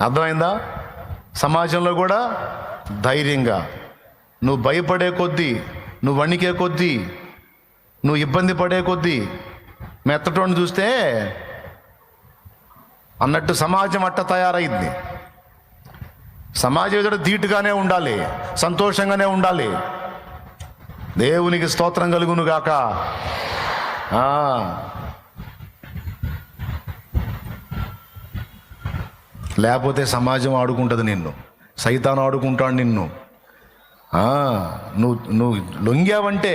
అర్థమైందా? సమాజంలో కూడా ధైర్యంగా నువ్వు భయపడే కొద్దీ, నువ్వు వణికే కొద్దీ, నువ్వు ఇబ్బంది పడే కొద్దీ మెత్తటోని చూస్తే అన్నట్టు సమాజం అట్ట తయారైంది. సమాజం ఎదుట ధీటుగానే ఉండాలి, సంతోషంగానే ఉండాలి. దేవునికి స్తోత్రం కలుగును గాక. లేకపోతే సమాజం ఆడుకుంటుంది నిన్ను, సైతాను ఆడుకుంటాడు నిన్ను. నువ్వు లొంగావంటే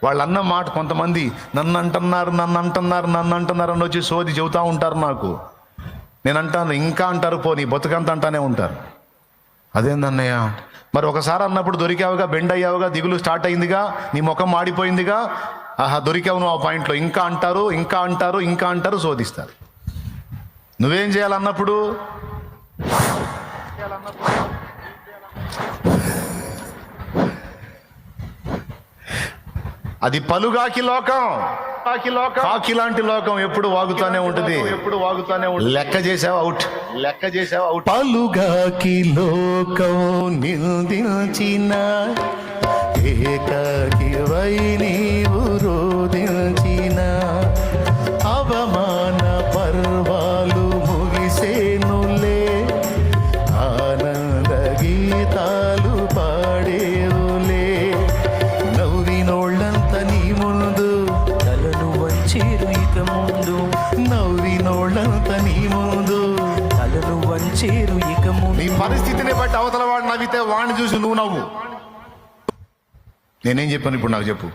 వాళ్ళు అన్న మాట, కొంతమంది నన్ను అంటున్నారు అని వచ్చి సోది చెబుతూ ఉంటారు నాకు. నేను అంటాను, ఇంకా అంటారు, నీ బతుకంత అంటానే ఉంటారు. అదేందన్నయ్య, మరి ఒకసారి అన్నప్పుడు దొరికావుగా, బెండ్ అయ్యావుగా, దిగులు స్టార్ట్ అయిందిగా, నీ ముఖం మాడిపోయిందిగా, దొరికావు నువ్వు ఆ పాయింట్లో. ఇంకా అంటారు, శోధిస్తారు. నువ్వేం చేయాలన్నప్పుడు? అది పలుగాకి లోకం, కాకి లాంటి లోకం ఎప్పుడు వాగుతానే ఉంటుంది. లెక్క చేసావు అవుట్. పలుగాకి లోకం నిందించిన ఏకాకి వై నీవు రోదించిన అవమాన పర్వాలు ముగిసేనులే, ఆనంద గీతాలు పాడేవులే. నవ్వినోళ్ళంత నీ ముందు తలను వంచేరు ఇక ముందు, నవ్వినోళ్ళంత నీ ముందు తలను వంచేరు ఇక ముందు. నీ పరిస్థితిని బట్టి అవతల వాడు నవ్వితే వాడిని చూసి నువ్వు నవ్వు. నేనేం చెప్పాను ఇప్పుడు? నాకు చెప్పు.